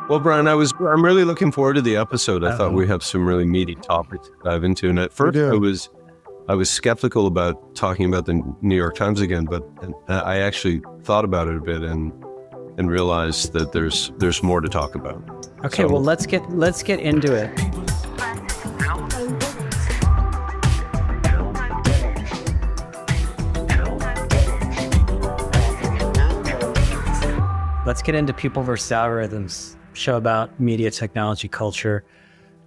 Well, Brian, I'm really looking forward to the episode. I thought we have some really meaty topics to dive into. And at first I was skeptical about talking about the New York Times again, but I actually thought about it a bit and realized that there's more to talk about. Okay, well, let's get into it. Let's get into People vs. Algorithms, show about media, technology, culture.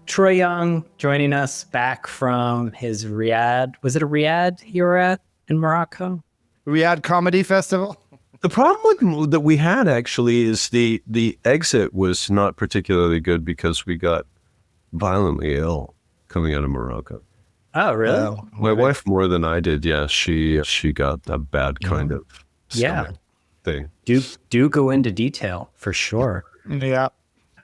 Troy Young joining us back from his Riyadh. Was it a Riyadh you were at in Morocco? Riyadh Comedy Festival. The problem that we had actually is the exit was not particularly good because we got violently ill coming out of Morocco. Oh, really? My wife more than I did. Yeah, she got a bad kind of stomach thing. Do go into detail for sure. Yeah.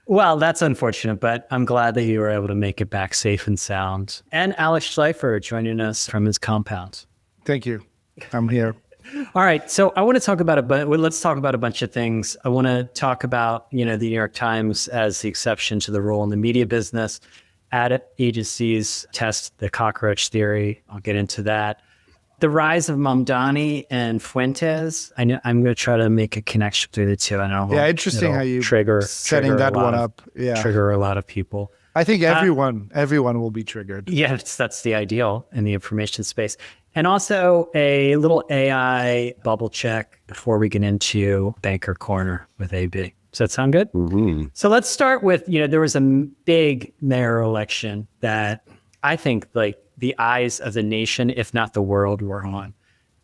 Well, that's unfortunate, but I'm glad that you were able to make it back safe and sound. And Alex Schleifer joining us from his compound. Thank you. I'm here. All right. So I want to talk about let's talk about a bunch of things. I want to talk about, the New York Times as the exception to the rule in the media business. Ad agencies test the cockroach theory. I'll get into that. The rise of Mamdani and Fuentes. I'm going to try to make a connection between the two. I know. Yeah, interesting how you setting that one up. Yeah, trigger a lot of people. I think everyone will be triggered. Yes, that's the ideal in the information space. And also a little AI bubble check before we get into Banker Corner with AB. Does that sound good? Mm-hmm. So let's start with, there was a big mayoral election that I think the eyes of the nation, if not the world, were on.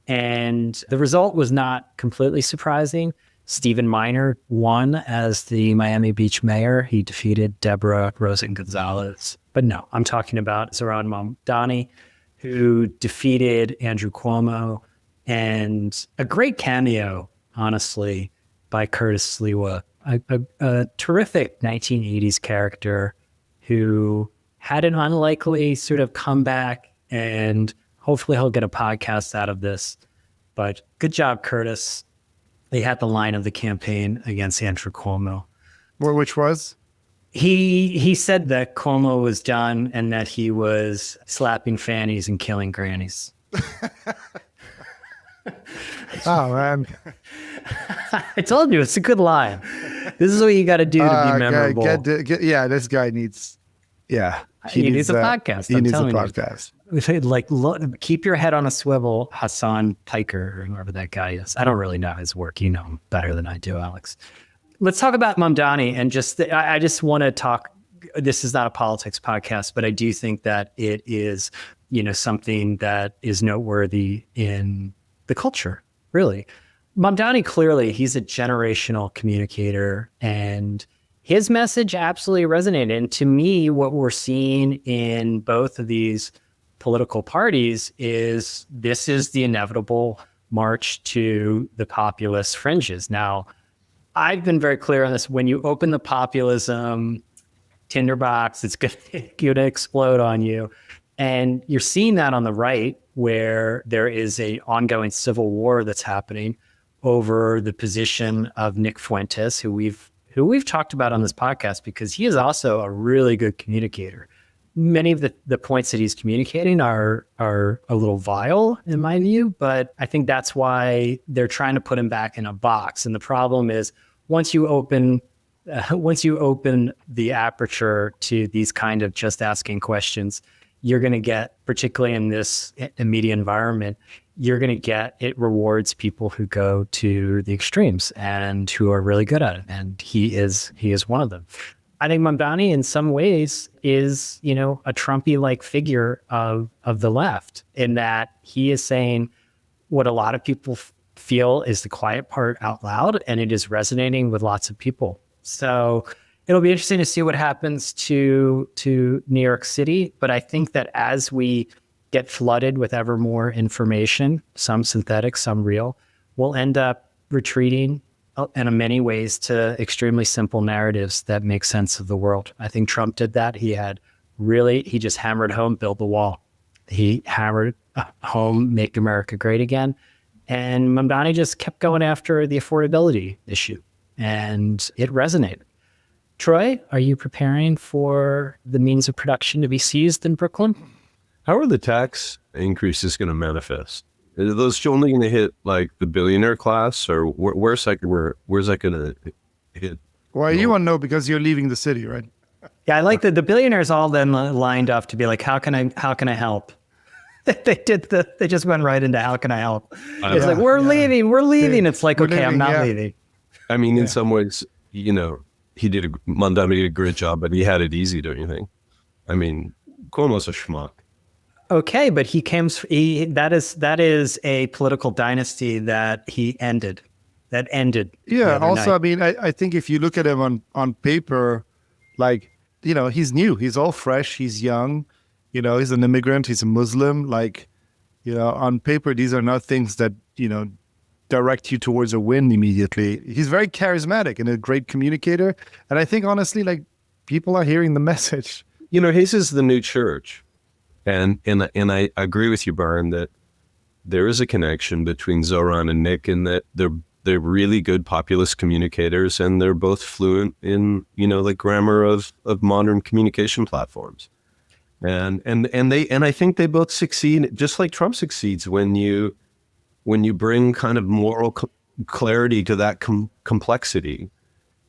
And the result was not completely surprising. Stephen Minor won as the Miami Beach mayor. He defeated Deborah Rosen Gonzalez. But no, I'm talking about Zohran Mamdani, who defeated Andrew Cuomo, and a great cameo, honestly, by Curtis Sliwa, a terrific 1980s character who had an unlikely sort of comeback, and hopefully he'll get a podcast out of this. But good job, Curtis. They had the line of the campaign against Andrew Cuomo. Which was? He said that Cuomo was done and that he was slapping fannies and killing grannies. Oh, man. I told you, it's a good line. This is what you got to do to be memorable. This guy needs... Yeah. He needs a podcast. He needs a podcast. Look, keep your head on a swivel, Hassan Piker, or whoever that guy is. I don't really know his work. You know him better than I do, Alex. Let's talk about Mamdani. And I just want to talk. This is not a politics podcast, but I do think that it is, something that is noteworthy in the culture, really. Mamdani, clearly, he's a generational communicator, and his message absolutely resonated. And to me, what we're seeing in both of these political parties is this is the inevitable march to the populist fringes. Now, I've been very clear on this. When you open the populism tinderbox, it's going to explode on you. And you're seeing that on the right, where there is a ongoing civil war that's happening over the position of Nick Fuentes, who we've talked about on this podcast because he is also a really good communicator. Many of the points that he's communicating are a little vile in my view, but I think that's why they're trying to put him back in a box. And the problem is once you open the aperture to these kind of just asking questions, you're going to get, particularly in this media environment, it rewards people who go to the extremes and who are really good at it. And he is one of them. I think Mamdani in some ways is, a Trumpy-like figure of the left, in that he is saying what a lot of people feel is the quiet part out loud, and it is resonating with lots of people. So it'll be interesting to see what happens to New York City. But I think that as we get flooded with ever more information, some synthetic, some real, we'll end up retreating in many ways to extremely simple narratives that make sense of the world. I think Trump did that. He just hammered home, build the wall. He hammered home, make America great again. And Mamdani just kept going after the affordability issue, and it resonated. Troy, are you preparing for the means of production to be seized in Brooklyn? How are the tax increases going to manifest? Are those only going to hit like the billionaire class, or where's that going to hit? Well, you want to know because you're leaving the city, right? Yeah, I like that the billionaires all then lined up to be like, how can I help? They just went right into how can I help? It's like, we're leaving. It's like, okay, I'm not leaving. I mean, in some ways, Mamdani did a great job, but he had it easy, don't you think? I mean, Cuomo's a schmuck. Okay, but that is a political dynasty that he ended. That ended. Yeah. Also, night. I mean, I think if you look at him on paper, like, he's new. He's all fresh. He's young. He's an immigrant. He's a Muslim. Like, on paper, these are not things that, direct you towards a win immediately. He's very charismatic and a great communicator. And I think, honestly, like, people are hearing the message. His is the new church. And I agree with you, Byron, that there is a connection between Zohran and Nick in that they're really good populist communicators, and they're both fluent in, the grammar of modern communication platforms. And I think they both succeed, just like Trump succeeds when you bring kind of moral clarity to that complexity.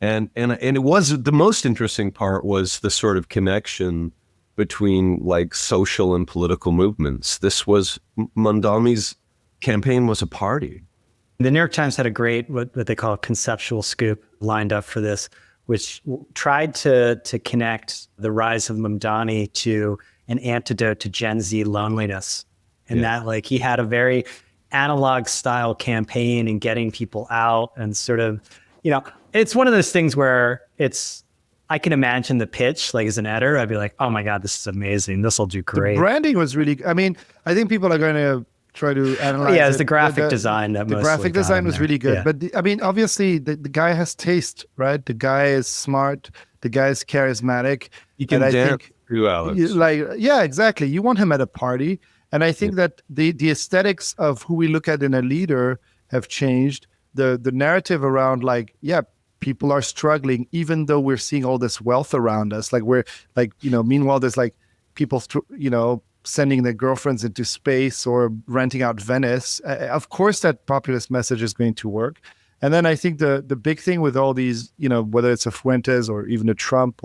And it was, the most interesting part was the sort of connection between like social and political movements. This was, Mamdani's campaign was a party. The New York Times had a great, what they call a conceptual scoop lined up for this, which tried to connect the rise of Mamdani to an antidote to Gen Z loneliness. And that, like, he had a very analog style campaign and getting people out and sort of, it's one of those things where I can imagine the pitch, like as an editor, I'd be like, oh my God, this is amazing. This will do great. The branding was really, I mean, I think people are going to try to analyze it's the graphic design that the graphic design was really good. But I mean, obviously the guy has taste, right? The guy is smart. The guy is charismatic. He can dance too, Alex. Exactly. You want him at a party. And I think that the aesthetics of who we look at in a leader have changed. The narrative around people are struggling, even though we're seeing all this wealth around us. Meanwhile, there's like people, sending their girlfriends into space or renting out Venice. Of course, that populist message is going to work. And then I think the big thing with all these, whether it's a Fuentes or even a Trump,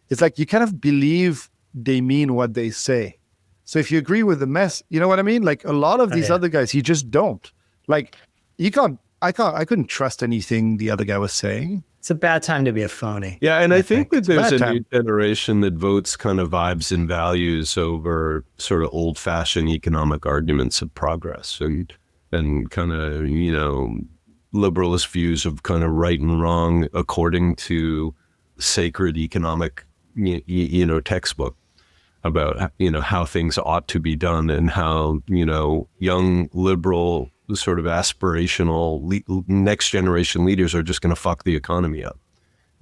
it's like you kind of believe they mean what they say. So if you agree with the mess, you know what I mean? Like a lot of these other guys, you just don't. Like I couldn't trust anything the other guy was saying. It's a bad time to be a phony. Yeah, and I think that there's a new generation that votes kind of vibes and values over sort of old-fashioned economic arguments of progress and kind of, liberalist views of kind of right and wrong according to sacred economic, textbook about, how things ought to be done and how, young liberal sort of aspirational next generation leaders are just going to fuck the economy up,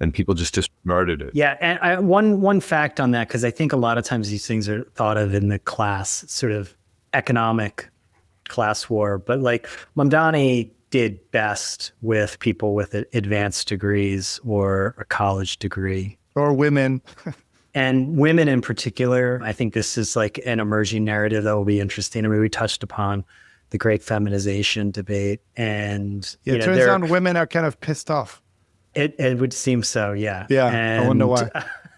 and people just disregarded it. Yeah, and one fact on that, because I think a lot of times these things are thought of in the class sort of economic class war, but like Mamdani did best with people with advanced degrees or a college degree, or women. And women in particular. I think this is like an emerging narrative that will be interesting. I mean, we touched upon the great feminization debate, and it turns out women are kind of pissed off. It would seem so, yeah. Yeah, and I wonder why.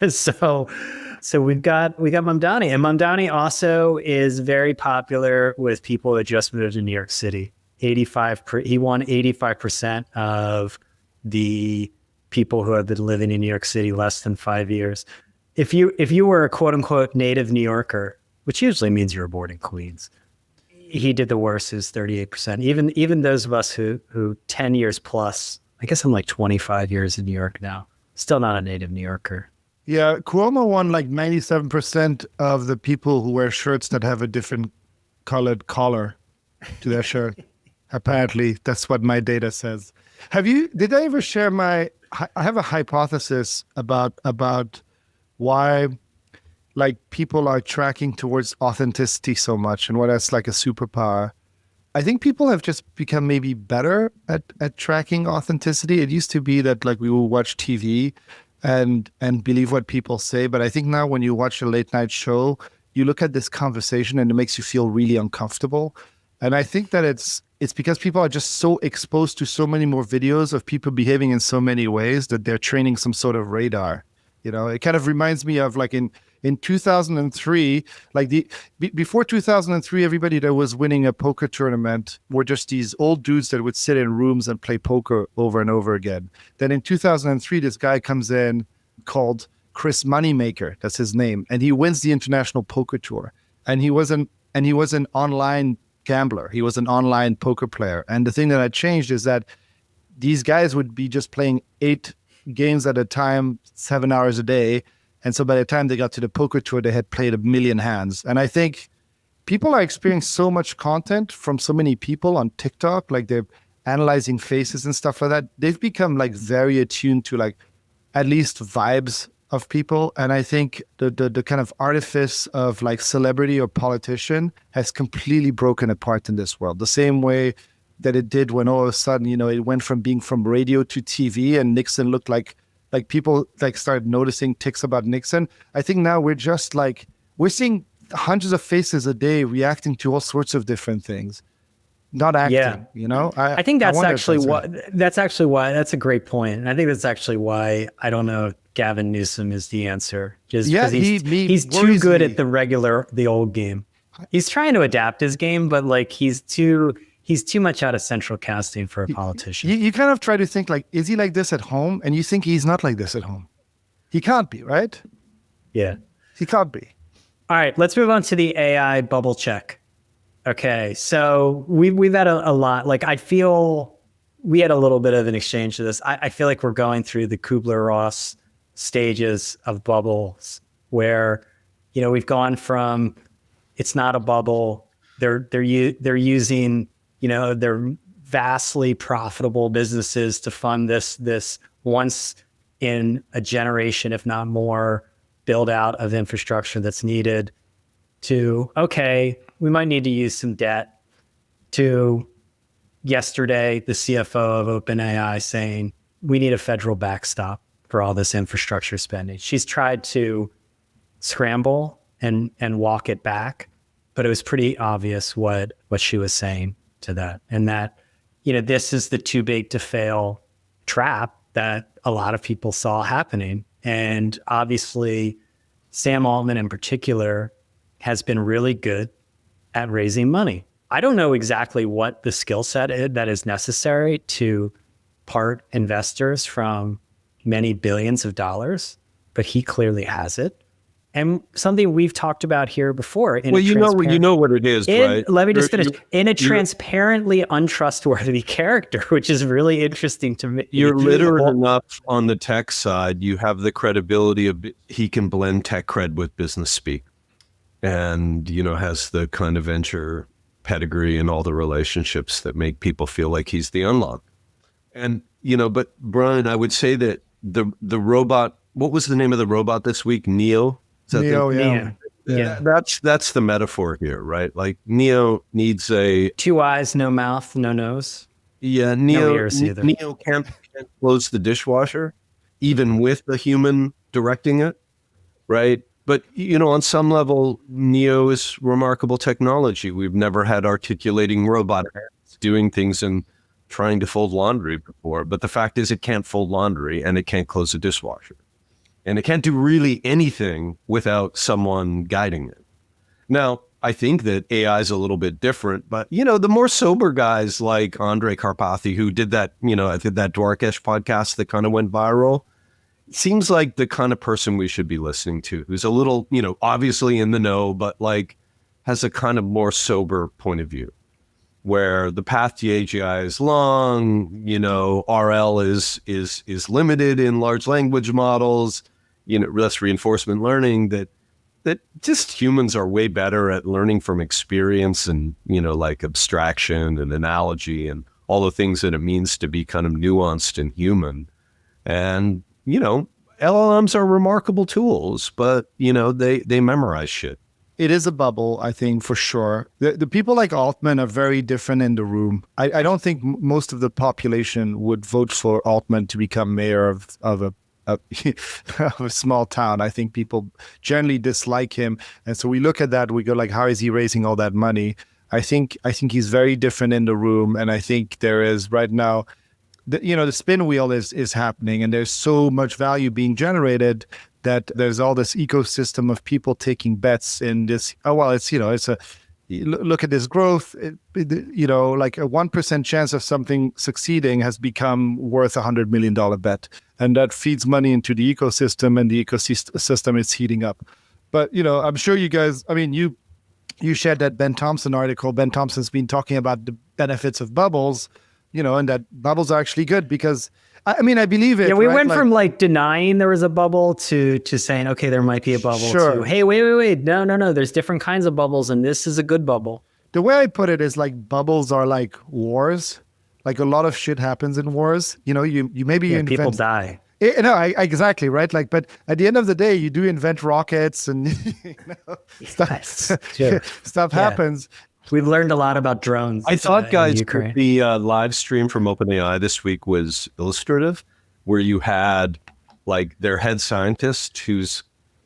So we got Mamdani, and Mamdani also is very popular with people that just moved to New York City. He won 85% of the people who have been living in New York City less than 5 years. If you were a quote unquote native New Yorker, which usually means you were born in Queens, he did the worst, is 38%. Even those of us who 10 years plus, I guess I'm like 25 years in New York now, still not a native New Yorker. Yeah, Cuomo won like 97% of the people who wear shirts that have a different colored collar to their shirt. Apparently, that's what my data says. Did I ever share I have a hypothesis about why like people are tracking towards authenticity so much and what that's like a superpower. I think people have just become maybe better at tracking authenticity. It used to be that like we would watch TV and believe what people say. But I think now when you watch a late night show, you look at this conversation and it makes you feel really uncomfortable. And I think that it's because people are just so exposed to so many more videos of people behaving in so many ways that they're training some sort of radar. You know, it kind of reminds me of like in 2003, like before 2003, everybody that was winning a poker tournament were just these old dudes that would sit in rooms and play poker over and over again. Then in 2003, this guy comes in called Chris Moneymaker, that's his name, and he wins the International Poker Tour. And he was an online gambler. He was an online poker player. And the thing that had changed is that these guys would be just playing 8 games at a time, 7 hours a day. And so by the time they got to the poker tour, they had played 1 million hands. And I think people are experiencing so much content from so many people on TikTok, like they're analyzing faces and stuff like that. They've become like very attuned to like at least vibes of people. And I think the kind of artifice of like celebrity or politician has completely broken apart in this world. The same way that it did when all of a sudden, you know, it went from being from radio to TV and Nixon looked like people like started noticing tics about Nixon. I think now we're just like, we're seeing hundreds of faces a day reacting to all sorts of different things, not acting, you know? I think that's actually why, that's a great point. And I think that's actually why I don't know if Gavin Newsom is the answer. Just because he's too good at the old game. He's trying to adapt his game, but like he's too much out of central casting for a politician. You kind of try to think like, is he like this at home? And you think he's not like this at home. He can't be, right? Yeah. He can't be. All right, let's move on to the AI bubble check. Okay, so we've had a lot. Like I feel we had a little bit of an exchange of this. I feel like we're going through the Kubler-Ross stages of bubbles where, you know, we've gone from it's not a bubble. They're using, you know, their vastly profitable businesses to fund this once in a generation, if not more, build out of infrastructure that's needed, to, okay, we might need to use some debt, to yesterday, the CFO of OpenAI saying, we need a federal backstop for all this infrastructure spending. She's tried to scramble and walk it back, but it was pretty obvious what she was saying to that. And that, you know, this is the too big to fail trap that a lot of people saw happening. And obviously, Sam Altman in particular has been really good at raising money. I don't know exactly what the skill set is that is necessary to part investors from many billions of dollars, but he clearly has it. And something we've talked about here before. Well, you know what it is, right? Let me just finish. In a transparently untrustworthy character, which is really interesting to me. You're literate enough on the tech side. You have the credibility of he can blend tech cred with business speak, and you know has the kind of venture pedigree and all the relationships that make people feel like he's the unlock. And you know, but Brian, I would say that the robot. What was the name of the robot this week? Neo. Neo, yeah. That's the metaphor here, right? Like Neo needs a 2 eyes, no mouth, no nose. Yeah, no ears either. Neo can't close the dishwasher, even with a human directing it, right? But you know, on some level, Neo is remarkable technology. We've never had articulating robot hands doing things and trying to fold laundry before. But the fact is, it can't fold laundry and it can't close a dishwasher. And it can't do really anything without someone guiding it. Now, I think that AI is a little bit different, but you know, the more sober guys like Andre Karpathy, who did that, you know, I did that Dwarkesh podcast that kind of went viral, seems like the kind of person we should be listening to, who's a little, you know, obviously in the know, but like has a kind of more sober point of view, where the path to AGI is long, you know, RL is limited in large language models, you know, less reinforcement learning, that just humans are way better at learning from experience and, you know, like abstraction and analogy and all the things that it means to be kind of nuanced and human. And, you know, LLMs are remarkable tools, but, you know, they memorize shit. It is a bubble, I think, for sure. The people like Altman are very different in the room. I don't think most of the population would vote for Altman to become mayor of of a small town. I think people generally dislike him. And so we look at that, we go like, how is he raising all that money? I think he's very different in the room. And I think there is right now, the spin wheel is happening, and there's so much value being generated that there's all this ecosystem of people taking bets in this. Oh, well, it's a, look at this growth, like a 1% chance of something succeeding has become worth $100 million bet. And that feeds money into the ecosystem, and the ecosystem is heating up. But, I'm sure you guys, you shared that Ben Thompson article. Ben Thompson's been talking about the benefits of bubbles, and that bubbles are actually good because, I believe it. Yeah, we right? went from like denying there was a bubble to saying, okay, there might be a bubble. Sure. To, hey, wait. No. There's different kinds of bubbles, and this is a good bubble. The way I put it is like bubbles are like wars. Like a lot of shit happens in wars. You invent... people die. Exactly, right? Like, but at the end of the day, you do invent rockets and stuff happens. We've learned a lot about drones. I thought, guys, the live stream from OpenAI this week was illustrative, where you had like their head scientist, who's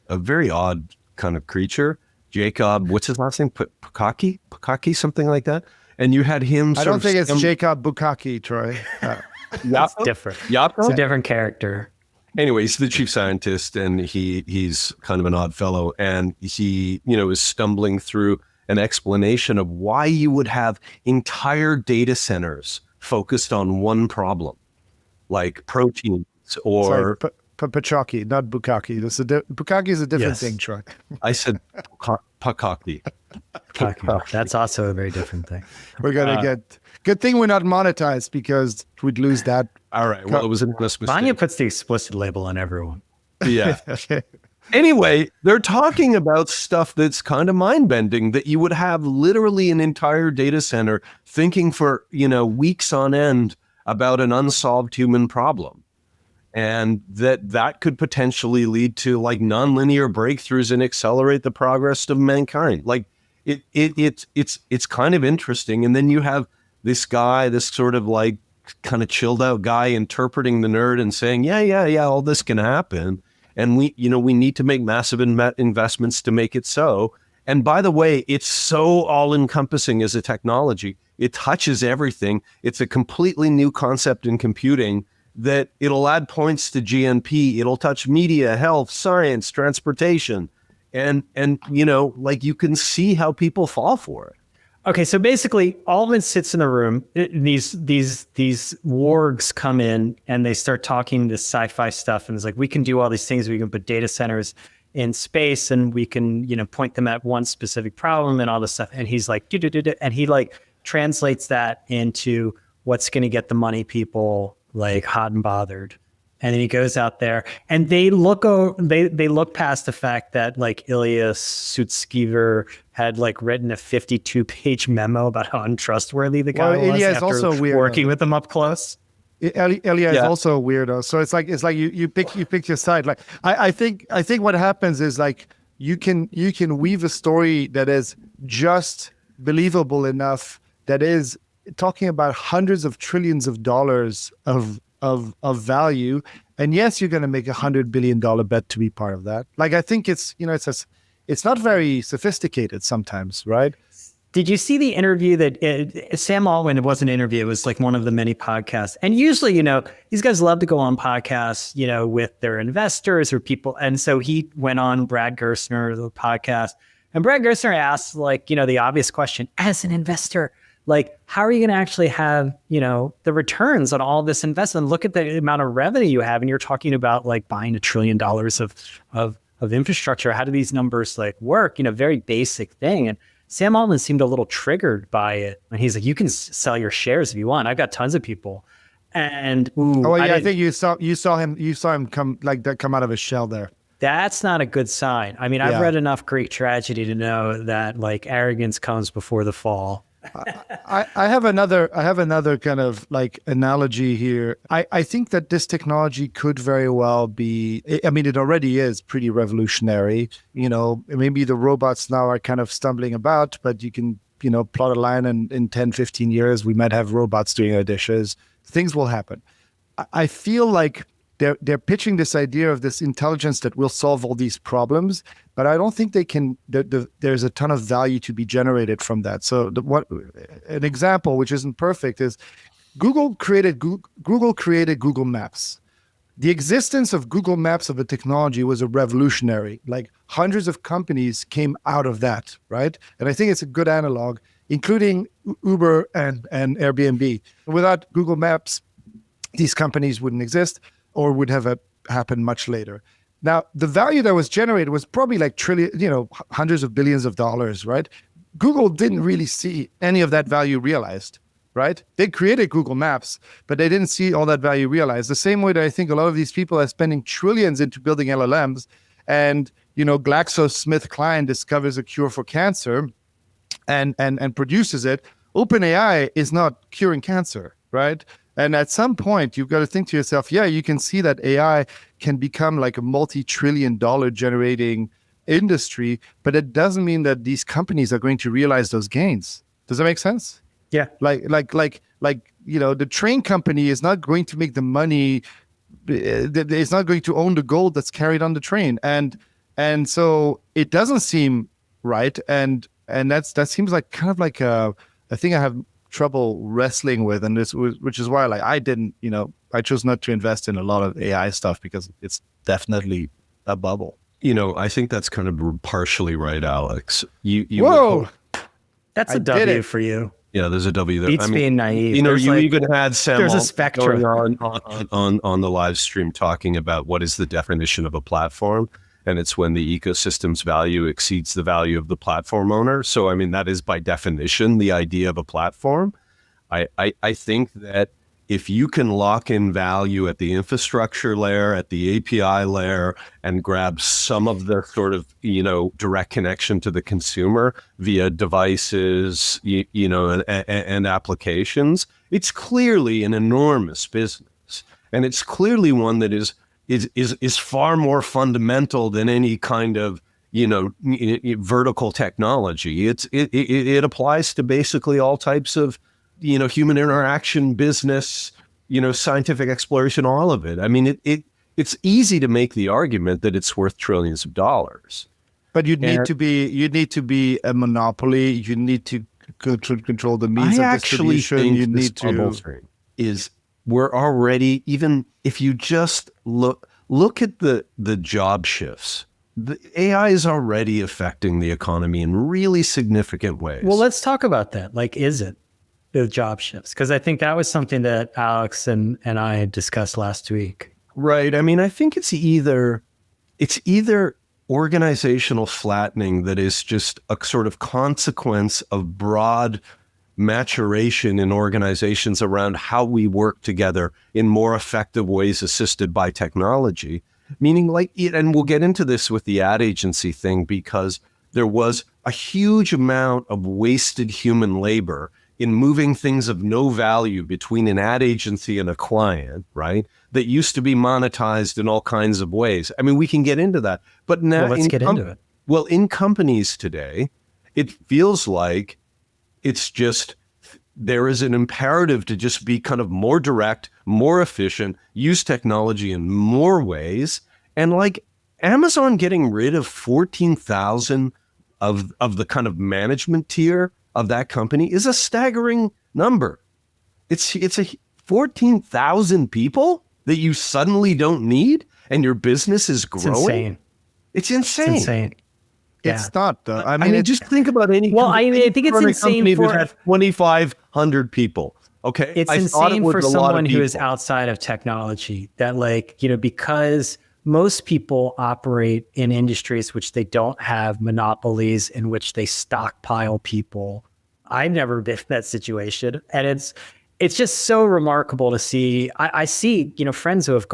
a very odd kind of creature, Jacob, what's his last name? Pukaki, something like that. And you had him. I don't think it's Jacob Bukaki, Troy. It's different. It's a different character. Anyway, he's the chief scientist, and he's kind of an odd fellow, and he is stumbling through an explanation of why you would have entire data centers focused on one problem, like proteins or... Pachaki, not Bukaki. Bukaki is a different thing, Troy. I said Pakaki. That's also a very different thing. We're going to get... Good thing we're not monetized, because we'd lose that. All right. Well, it was an honest mistake. Vanya puts the explicit label on everyone. Yeah. Okay. Anyway, they're talking about stuff that's kind of mind-bending, that you would have literally an entire data center thinking for, weeks on end about an unsolved human problem. And that could potentially lead to like nonlinear breakthroughs and accelerate the progress of mankind. Like it's kind of interesting. And then you have this guy, this sort of like kind of chilled out guy interpreting the nerd and saying, yeah, all this can happen. And we need to make massive investments to make it so. And by the way, it's so all-encompassing as a technology. It touches everything. It's a completely new concept in computing that it'll add points to GNP. It'll touch media, health, science, transportation. And like you can see how people fall for it. Okay, so basically, Altman sits in the room. These wargs come in and they start talking this sci-fi stuff, and it's like, we can do all these things. We can put data centers in space, and we can point them at one specific problem and all this stuff. And he's like, and he like translates that into what's going to get the money people like hot and bothered. And then he goes out there, and they look past the fact that like Ilya Sutskever had like written a 52-page memo about how untrustworthy the guy was Ilya is after also weird, working with him up close. Ilya is also a weirdo. So it's like you pick your side. Like I think what happens is like you can weave a story that is just believable enough, that is talking about hundreds of trillions of dollars of value, and yes, you're going to make $100 billion bet to be part of that. Like I think it's it's not very sophisticated sometimes, right? Did you see the interview that Sam Altman? It wasn't an interview; it was like one of the many podcasts. And usually, these guys love to go on podcasts, with their investors or people. And so he went on Brad Gerstner, the podcast, and Brad Gerstner asked, like, the obvious question: as an investor, like, how are you going to actually have, the returns on all this investment? Look at the amount of revenue you have. And you're talking about like buying $1 trillion of infrastructure. How do these numbers like work? Very basic thing. And Sam Altman seemed a little triggered by it. And he's like, you can sell your shares if you want. I've got tons of people. And I think you saw him come out of his shell there. That's not a good sign. I mean, I've read enough Greek tragedy to know that like arrogance comes before the fall. I have another kind of like analogy here. I think that this technology could very well be, it already is pretty revolutionary. Maybe the robots now are kind of stumbling about, but you can, plot a line, and in 10, 15 years, we might have robots doing our dishes. Things will happen. I feel like they're pitching this idea of this intelligence that will solve all these problems, but I don't think they can. There's a ton of value to be generated from that. So an example, which isn't perfect, is Google created Google Maps. The existence of Google Maps of a technology was a revolutionary. Like hundreds of companies came out of that, right? And I think it's a good analog, including Uber and Airbnb. Without Google Maps, these companies wouldn't exist or would have happened much later. Now, the value that was generated was probably like hundreds of billions of dollars, right? Google didn't really see any of that value realized, right? They created Google Maps, but they didn't see all that value realized. The same way that I think a lot of these people are spending trillions into building LLMs, and GlaxoSmithKline discovers a cure for cancer and produces it. OpenAI is not curing cancer, right? And at some point, you've got to think to yourself, yeah, you can see that AI can become like a multi-trillion-dollar generating industry, but it doesn't mean that these companies are going to realize those gains. Does that make sense? Yeah. Like the train company is not going to make the money. It's not going to own the gold that's carried on the train, and so it doesn't seem right. And that seems like kind of like a thing I have trouble wrestling with, and which is why I chose not to invest in a lot of AI stuff, because it's definitely a bubble. I think that's kind of partially right, Alex. Whoa, that's a W for you. Yeah, there's a W there. Beats being naive. You even had Sam there's a Altman spectrum going on the live stream talking about what is the definition of a platform, and it's when the ecosystem's value exceeds the value of the platform owner. So, I mean, that is by definition the idea of a platform. I think that if you can lock in value at the infrastructure layer, at the API layer, and grab some of the sort of, direct connection to the consumer via devices, and applications, it's clearly an enormous business. And it's clearly one that is far more fundamental than any kind of, vertical technology. It applies to basically all types of, human interaction, business, scientific exploration, all of it. I mean, it's easy to make the argument that it's worth trillions of dollars. But you need to be a monopoly. You need to control the means of distribution. You need to. We're already, even if you just look at the job shifts, the AI is already affecting the economy in really significant ways. Well, let's talk about that. Like, is it the job shifts? Because I think that was something that Alex and I had discussed last week. Right. I mean, I think it's either organizational flattening that is just a sort of consequence of broad maturation in organizations around how we work together in more effective ways assisted by technology. Meaning, and we'll get into this with the ad agency thing, because there was a huge amount of wasted human labor in moving things of no value between an ad agency and a client, right? That used to be monetized in all kinds of ways. I mean, we can get into that. But now, let's get into it. Well, in companies today, it feels like it's just, there is an imperative to just be kind of more direct, more efficient, use technology in more ways. And like Amazon getting rid of 14,000 of the kind of management tier of that company is a staggering number. It's 14,000 people that you suddenly don't need, and your business is growing. It's insane. It's insane. Yeah. It's not, though. I mean, just think about any. Well, I think it's insane for 2,500 people. Okay, it's insane for someone who is outside of technology. That, because most people operate in industries which they don't have monopolies, in which they stockpile people. I've never been in that situation, and it's just so remarkable to see. I see, friends who have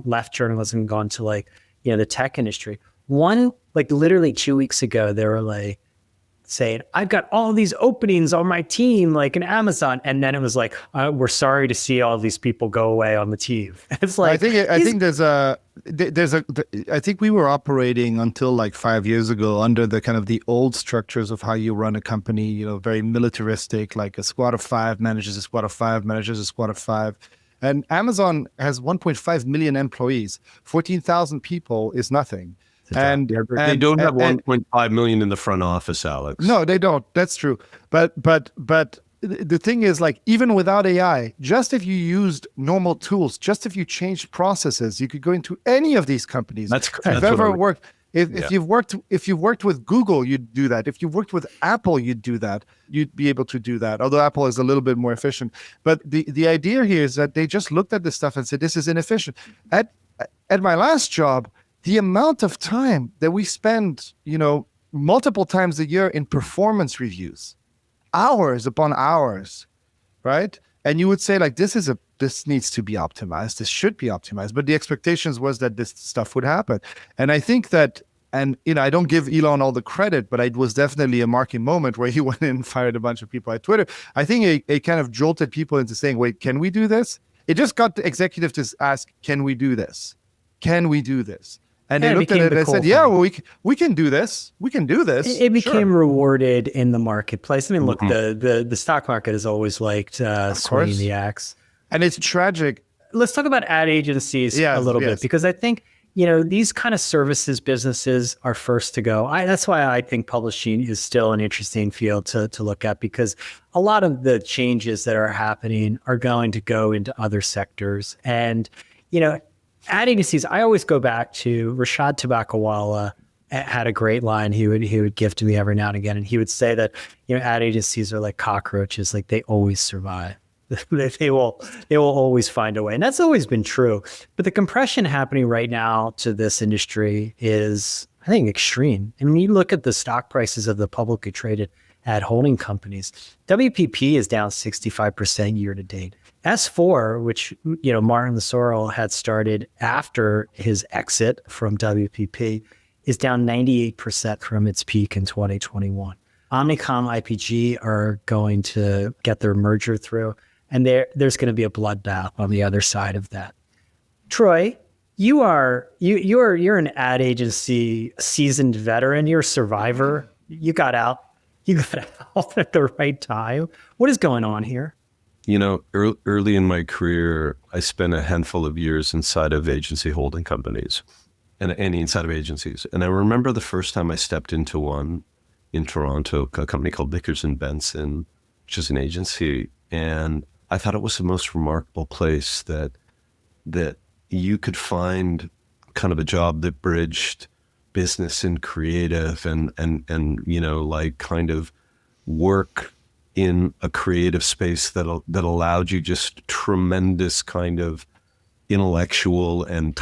left journalism, gone to the tech industry. One, literally 2 weeks ago, they were saying, I've got all these openings on my team, in Amazon. And then it was we're sorry to see all these people go away on the team. It's I think we were operating until 5 years ago under the kind of the old structures of how you run a company, very militaristic, like a squad of 5 manages a squad of 5 manages a squad of 5. And Amazon has 1.5 million employees. 14,000 people is nothing. And they don't have 1.5 million in the front office, Alex. No, they don't. That's true. But the thing is, like, even without AI, just if you used normal tools, just if you changed processes, you could go into any of these companies. That's if you've ever worked. If you've worked with Google, you'd do that. If you've worked with Apple, you'd do that. You'd be able to do that. Although Apple is a little bit more efficient. But the idea here is that they just looked at this stuff and said, this is inefficient. At my last job, the amount of time that we spend, multiple times a year in performance reviews, hours upon hours, right? And you would say, like, this needs to be optimized. This should be optimized. But the expectations was that this stuff would happen. And I think that, and I don't give Elon all the credit, but it was definitely a marking moment where he went in and fired a bunch of people at Twitter. I think it kind of jolted people into saying, wait, can we do this? It just got the executive to ask, can we do this? Can we do this? And they looked at it and said, yeah, well, we can do this. We can do this. It became rewarded in the marketplace. I mean, look, the stock market has always liked swinging the axe. And it's tragic. Let's talk about ad agencies a little bit, because I think, these kind of services businesses are first to go. That's why I think publishing is still an interesting field to look at, because a lot of the changes that are happening are going to go into other sectors. And, ad agencies, I always go back to Rashad Tabakawala had a great line he would give to me every now and again. And he would say that, ad agencies are like cockroaches, like they always survive. They will always find a way. And that's always been true. But the compression happening right now to this industry is, I think, extreme. I mean, you look at the stock prices of the publicly traded ad holding companies. WPP is down 65% year to date. S4, which, Martin Sorrell had started after his exit from WPP, is down 98% from its peak in 2021. Omnicom IPG are going to get their merger through, and there's going to be a bloodbath on the other side of that. Troy, you're an ad agency seasoned veteran. You're a survivor. You got out at the right time. What is going on here? Early in my career, I spent a handful of years inside of agency holding companies and inside of agencies. And I remember the first time I stepped into one in Toronto, a company called Vickers and Benson, which is an agency. And I thought it was the most remarkable place that you could find kind of a job that bridged business and creative and like kind of work in a creative space that allowed you just tremendous kind of intellectual and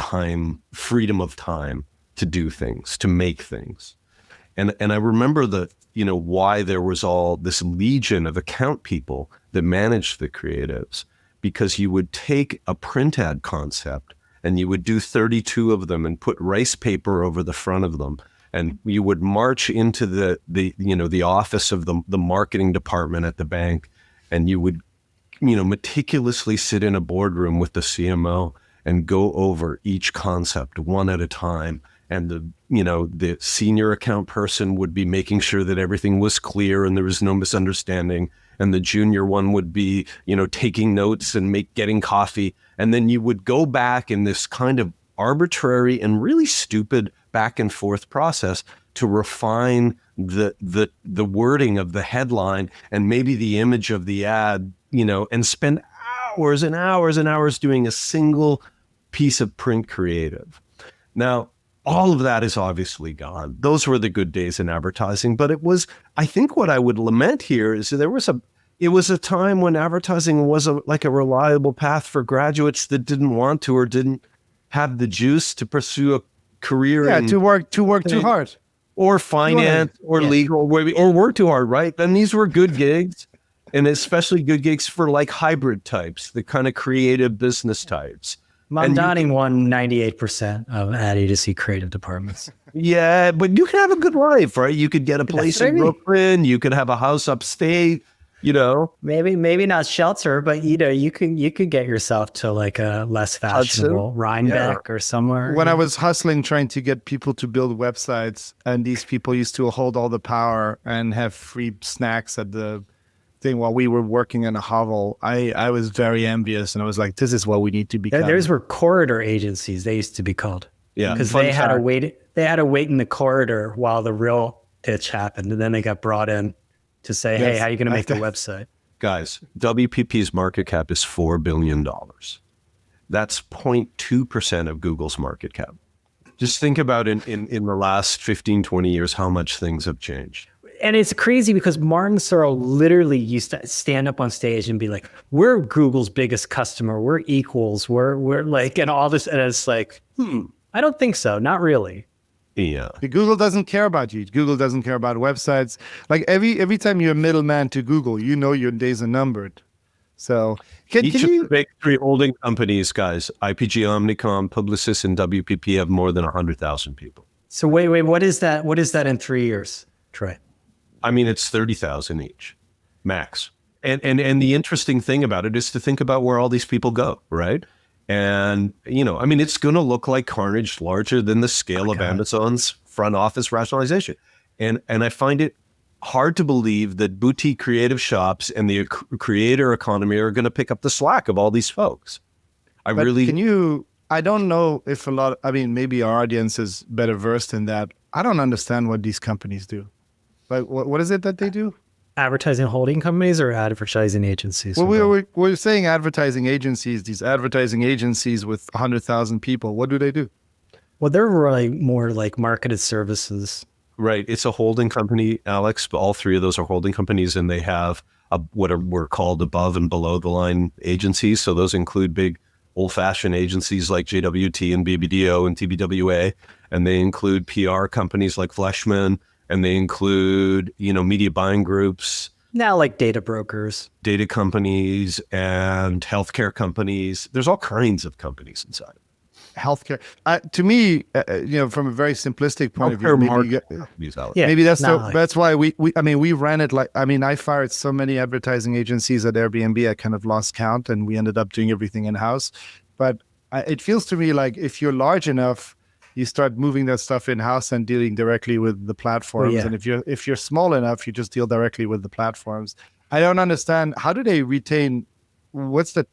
freedom of time to do things, to make things. And I remember why there was all this legion of account people that managed the creatives, because you would take a print ad concept and you would do 32 of them and put rice paper over the front of them. And you would march into the office of the marketing department at the bank, and you would, meticulously sit in a boardroom with the CMO and go over each concept one at a time. And the senior account person would be making sure that everything was clear and there was no misunderstanding. And the junior one would be, taking notes and getting coffee. And then you would go back in this kind of arbitrary and really stupid back and forth process to refine the wording of the headline and maybe the image of the ad, and spend hours and hours and hours doing a single piece of print creative. Now, all of that is obviously gone. Those were the good days in advertising, but I think what I would lament here is it was a time when advertising was like a reliable path for graduates that didn't want to or didn't have the juice to pursue a career. Yeah, to work too hard. Or finance or legal, or work too hard, right? And these were good gigs, and especially good gigs for like hybrid types, the kind of creative business types. Mamdani won 98% of ad agency creative departments. Yeah, but you could have a good life, right? You could get a place in Brooklyn. You could have a house upstate. Maybe not Shelter, but you could get yourself to like a less fashionable Rhinebeck or somewhere. When I was hustling, trying to get people to build websites, and these people used to hold all the power and have free snacks at the thing while we were working in a hovel. I was very envious, and I was like, this is what we need to become. Those were corridor agencies, they used to be called. Yeah. Because they had to wait in the corridor while the real pitch happened. And then they got brought in to say, hey, how are you going to make the website? Guys, WPP's market cap is $4 billion. That's 0.2% of Google's market cap. Just think about in the last 15, 20 years, how much things have changed. And it's crazy because Martin Searle literally used to stand up on stage and be like, we're Google's biggest customer. We're equals. We're like, and all this. And it's like, I don't think so. Not really. Yeah. Google doesn't care about you. Google doesn't care about websites. Like every time you're a middleman to Google, you know your days are numbered. So each of the big three holding companies, guys, IPG, Omnicom, Publicis, and WPP have more than 100,000 people. So wait, what is that? What is that in 3 years, Troy? I mean, it's 30,000 each, max. And the interesting thing about it is to think about where all these people go, right? And, I mean, it's going to look like carnage larger than the scale of Amazon's front office rationalization. And I find it hard to believe that boutique creative shops and the creator economy are going to pick up the slack of all these folks. I don't know if maybe our audience is better versed in that. I don't understand what these companies do. Like, what is it that they do? Advertising holding companies or advertising agencies? Well, we're saying advertising agencies, these advertising agencies with 100,000 people. What do they do? Well, they're really more like marketed services. Right. It's a holding company, Alex. All three of those are holding companies, and they have what were called above and below the line agencies. So those include big old-fashioned agencies like JWT and BBDO and TBWA, and they include PR companies like Fleshman, and they include, media buying groups. Now, like data brokers. Data companies and healthcare companies. There's all kinds of companies inside. Healthcare. To me, from a very simplistic point of view, maybe that's why we ran it I fired so many advertising agencies at Airbnb, I kind of lost count, and we ended up doing everything in-house. But it feels to me like if you're large enough, you start moving that stuff in-house and dealing directly with the platforms. And if you're small enough, you just deal directly with the platforms. I don't understand, how do they retain, what's the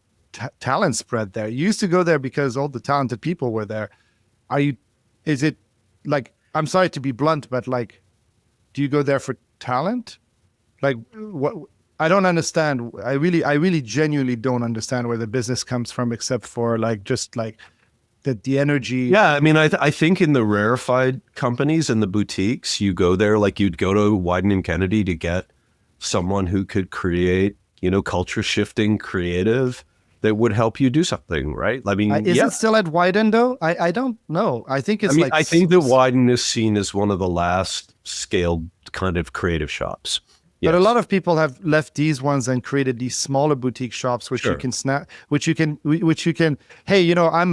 talent spread there? You used to go there because all the talented people were there. Is it like, I'm sorry to be blunt, but like, do you go there for talent? Like, what? I don't understand. I really genuinely don't understand where the business comes from, except for the energy. Yeah, I mean, I think in the rarefied companies and the boutiques, you go there like you'd go to Wyden and Kennedy to get someone who could create, culture shifting creative that would help you do something, right? I mean, is it still at Wyden though? I don't know. I think it's I think that Wyden is seen as one of the last scaled kind of creative shops. Yes. But a lot of people have left these ones and created these smaller boutique shops, which you can hey, I'm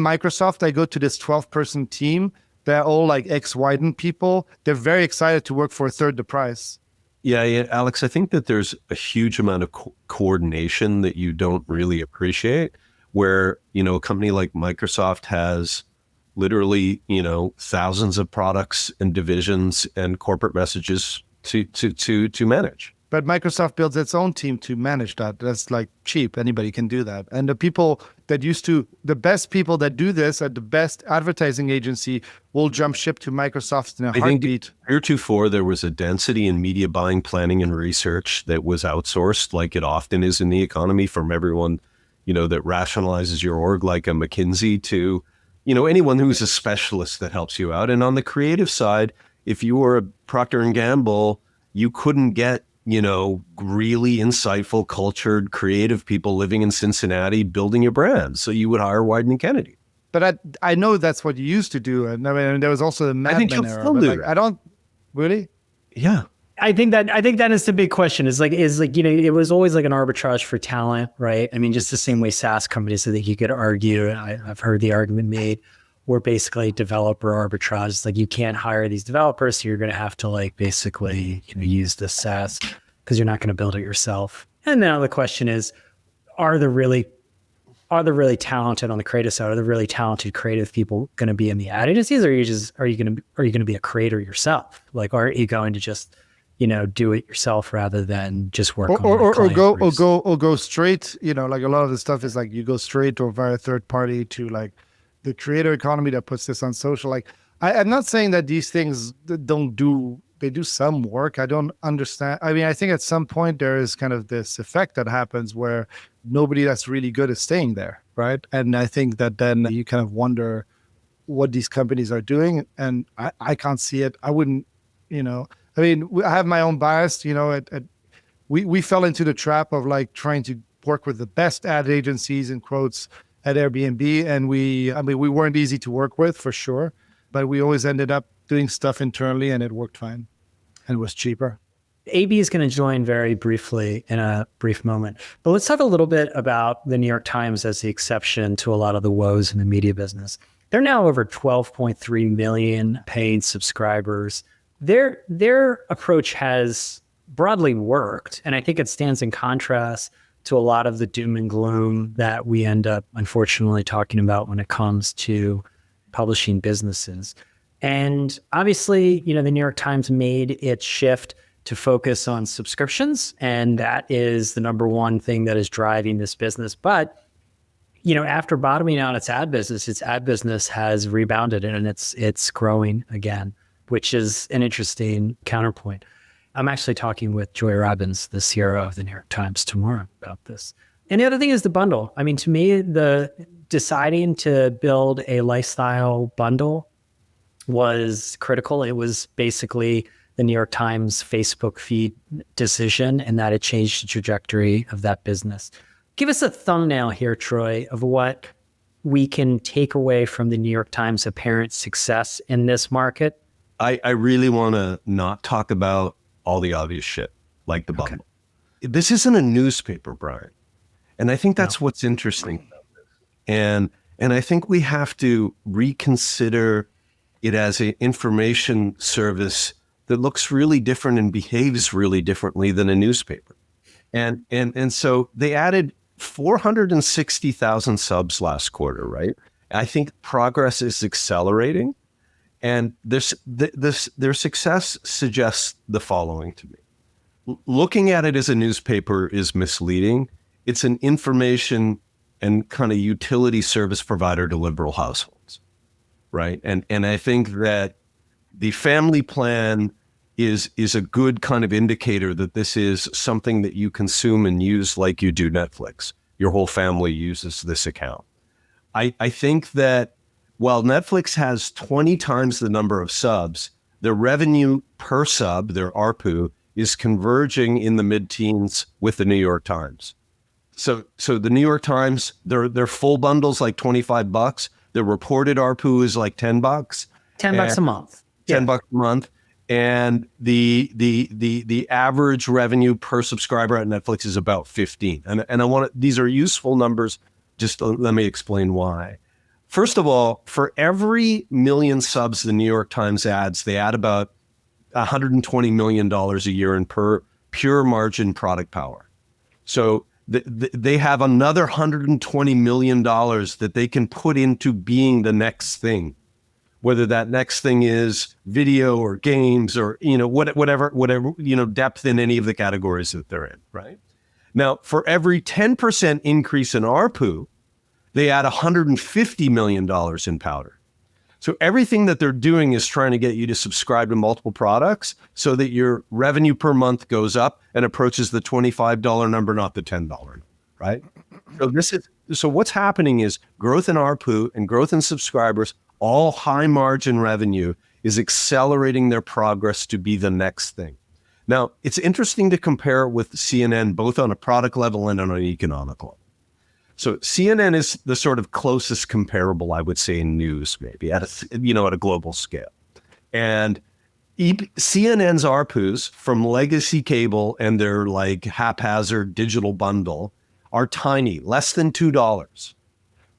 Microsoft. I go to this 12-person team. They're all like ex-Wyden people. They're very excited to work for a third the price. Yeah, Alex, I think that there's a huge amount of coordination that you don't really appreciate, where, a company like Microsoft has literally, thousands of products and divisions and corporate messages to manage. But Microsoft builds its own team to manage that. That's like cheap. Anybody can do that. And the best people that do this at the best advertising agency will jump ship to Microsoft in a heartbeat. Heretofore, there was a density in media buying, planning, and research that was outsourced, like it often is in the economy, from everyone, that rationalizes your org, like a McKinsey, to, anyone who's a specialist that helps you out. And on the creative side, if you were a Procter & Gamble, you couldn't get, really insightful, cultured, creative people living in Cincinnati building your brand. So you would hire Wyden and Kennedy. But I know that's what you used to do. And there was also the Mad Men era. I don't really. Yeah. I think that is the big question. It was always like an arbitrage for talent, right? I mean, just the same way SaaS companies, I think you could argue, and I've heard the argument made, were basically developer arbitrage. It's like you can't hire these developers, so you're going to have to basically use the SaaS because you're not going to build it yourself. And now the question is, are the really talented on the creative side? Are the really talented creative people going to be in the ad agencies, or are you going to be a creator yourself? Like, aren't you going to just do it yourself rather than just work on or client briefs. go straight, like a lot of the stuff is like you go straight or via third party to like the creator economy that puts this on social. Like I'm not saying that these things they do some work. I don't understand. I mean, I think at some point there is kind of this effect that happens where nobody that's really good is staying there, right? And I think that then you kind of wonder what these companies are doing, and I can't see it. I wouldn't, I mean, I have my own bias, we fell into the trap of like trying to work with the best ad agencies in quotes at Airbnb. And we weren't easy to work with for sure, but we always ended up doing stuff internally and it worked fine and was cheaper. AB is going to join very briefly in a brief moment, but let's talk a little bit about the New York Times as the exception to a lot of the woes in the media business. They're now over 12.3 million paid subscribers. Their approach has broadly worked, and I think it stands in contrast to a lot of the doom and gloom that we end up, unfortunately, talking about when it comes to publishing businesses. And obviously, the New York Times made its shift to focus on subscriptions, and that is the number one thing that is driving this business. But after bottoming out its ad business has rebounded and it's growing again, which is an interesting counterpoint. I'm actually talking with Joy Robbins, the CRO of the New York Times, tomorrow about this. And the other thing is the bundle. I mean, to me, the deciding to build a lifestyle bundle was critical. It was basically the New York Times Facebook feed decision, and that it changed the trajectory of that business. Give us a thumbnail here, Troy, of what we can take away from the New York Times' apparent success in this market. I really want to not talk about all the obvious shit, like the bundle. Okay. This isn't a newspaper, Brian. And I think that's what's interesting about this. And I think we have to reconsider it as an information service that looks really different and behaves really differently than a newspaper. And so they added 460,000 subs last quarter, right? I think progress is accelerating. And their success suggests the following to me. Looking at it as a newspaper is misleading. It's an information and kind of utility service provider to liberal households, right? And I think that the family plan is a good kind of indicator that this is something that you consume and use like you do Netflix. Your whole family uses this account. I think that while Netflix has 20 times the number of subs, their revenue per sub, their ARPU, is converging in the mid-teens with the New York Times. So the New York Times, their full bundle's like $25. Their reported ARPU is like $10. $10 a month. $10 a month. And the average revenue per subscriber at Netflix is about 15. And these are useful numbers. Just let me explain why. First of all, for every million subs the New York Times adds, they add about $120 million a year in pure margin product power. So they have another $120 million that they can put into being the next thing, whether that next thing is video or games or whatever depth in any of the categories that they're in, right? Now, for every 10% increase in ARPU, they add $150 million in powder. So everything that they're doing is trying to get you to subscribe to multiple products so that your revenue per month goes up and approaches the $25 number, not the $10 number, right? So what's happening is growth in ARPU and growth in subscribers, all high margin revenue, is accelerating their progress to be the next thing. Now, it's interesting to compare it with CNN, both on a product level and on an economic level. So CNN is the sort of closest comparable, I would say, in news, maybe at a global scale. And CNN's ARPUs from legacy cable and their like haphazard digital bundle are tiny, less than $2,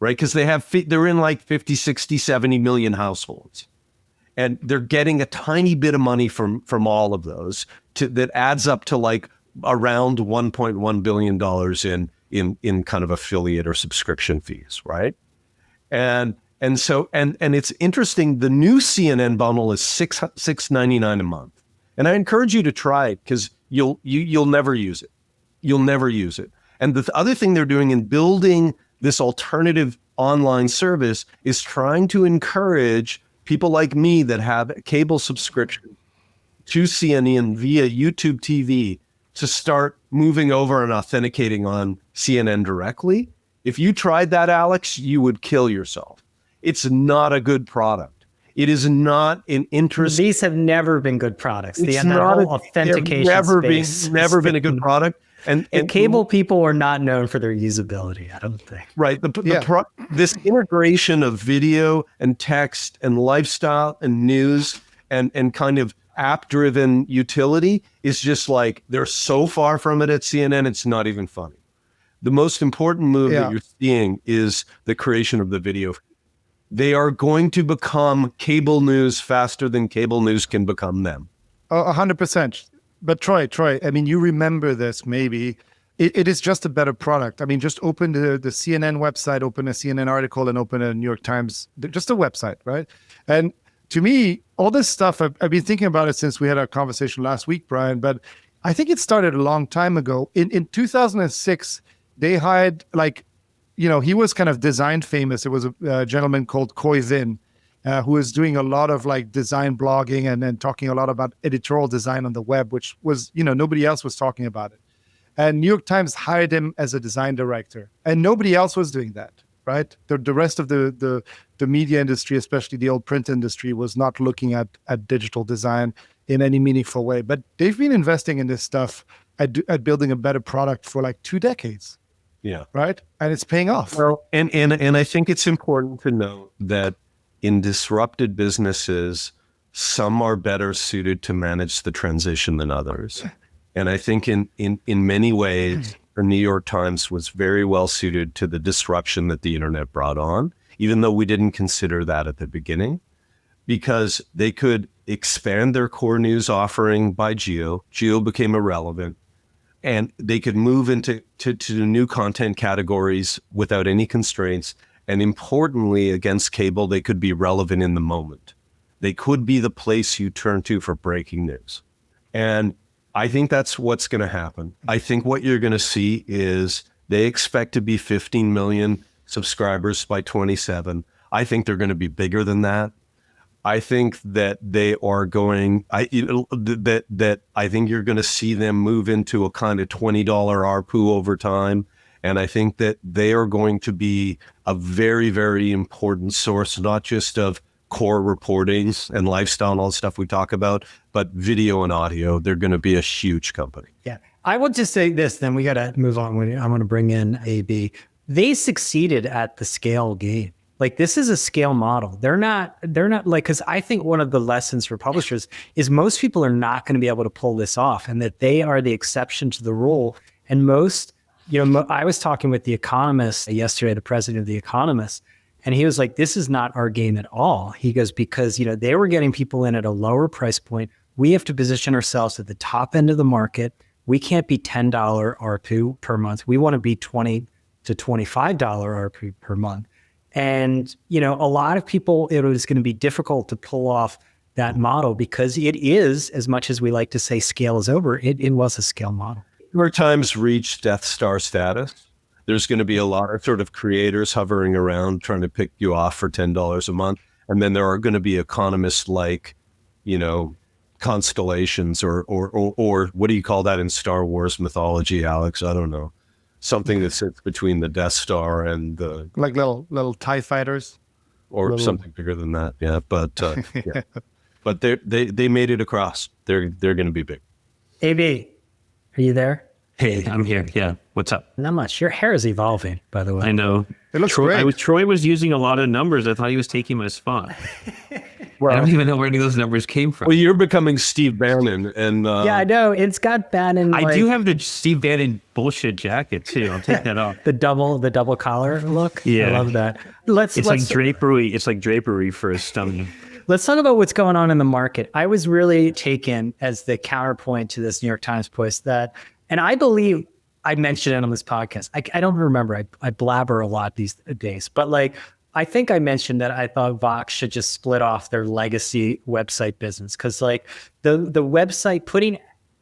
right? Because they're in like 50, 60, 70 million households. And they're getting a tiny bit of money from all of those that adds up to like around $1.1 billion in kind of affiliate or subscription fees, right? And so it's interesting. The new CNN bundle is $6.99 a month, And I encourage you to try it because you'll never use it. You'll never use it. And the other thing they're doing in building this alternative online service is trying to encourage people like me that have a cable subscription to CNN via YouTube TV to start moving over and authenticating on CNN directly. If you tried that, Alex, you would kill yourself. It's not a good product. It is not an interest. These have never been good products. It's the whole authentication space never been a good product. And cable people are not known for their usability, I don't think. Right. This integration of video and text and lifestyle and news and kind of app-driven utility is just like, they're so far from it at CNN, it's not even funny. The most important move that you're seeing is the creation of the video. They are going to become cable news faster than cable news can become them. 100%. But Troy, I mean, you remember this maybe. It is just a better product. I mean, just open the CNN website, open a CNN article, and open a New York Times, just a website, right? And to me, all this stuff, I've been thinking about it since we had our conversation last week, Brian, but I think it started a long time ago. In 2006, they hired, he was kind of design famous. It was a gentleman called Khoi Vin, who was doing a lot of design blogging and then talking a lot about editorial design on the web, which was, nobody else was talking about it. And New York Times hired him as a design director, and nobody else was doing that, right? The rest of the media industry, especially the old print industry, was not looking at digital design in any meaningful way. But they've been investing in this stuff at building a better product for 2 decades. Yeah. Right. And it's paying off. Well, and I think it's important to note that in disrupted businesses, some are better suited to manage the transition than others. And I think in many ways, the New York Times was very well suited to the disruption that the internet brought on, even though we didn't consider that at the beginning, because they could expand their core news offering by geo. Geo became irrelevant. And they could move into new content categories without any constraints. And importantly, against cable, they could be relevant in the moment. They could be the place you turn to for breaking news. And I think that's what's going to happen. I think what you're going to see is they expect to be 15 million subscribers by 27. I think they're going to be bigger than that. I think that they are going, I think you're going to see them move into a kind of $20 ARPU over time. And I think that they are going to be a very, very important source, not just of core reporting and lifestyle and all the stuff we talk about, but video and audio. They're going to be a huge company. Yeah. I will just say this, then we got to move on. I'm going to bring in AB. They succeeded at the scale game. This is a scale model. They're not because I think one of the lessons for publishers is most people are not going to be able to pull this off, and that they are the exception to the rule. And most, I was talking with The Economist yesterday, the president of The Economist, and he was like, this is not our game at all. He goes, because, they were getting people in at a lower price point. We have to position ourselves at the top end of the market. We can't be $10 ARPU per month. We want to be $20 to $25 ARPU per month. And, a lot of people, it was going to be difficult to pull off that model because it is, as much as we like to say scale is over, it was a scale model. New York Times reached Death Star status. There's going to be a lot of sort of creators hovering around trying to pick you off for $10 a month. And then there are going to be economists like, constellations or what do you call that in Star Wars mythology, Alex? I don't know. Something that sits between the Death Star and the little TIE fighters, or something bigger than that. Yeah, but yeah. But they made it across. They're going to be big. AB, are you there? Hey, I'm here. Yeah, what's up? Not much. Your hair is evolving, by the way. I know. It looks great. Troy was using a lot of numbers. I thought he was taking my spot. Well, I don't even know where any of those numbers came from. Well, you're becoming Steve Bannon, and yeah, I know. It's got Bannon. I do have the Steve Bannon bullshit jacket too. I'll take that off. the double collar look. Yeah, I love that. It's like drapery. It's like drapery for a stomach. Let's talk about what's going on in the market. I was really taken as the counterpoint to this New York Times post that, and I believe I mentioned it on this podcast. I don't remember. I blabber a lot these days, but I think I mentioned that I thought Vox should just split off their legacy website business, because like the website, putting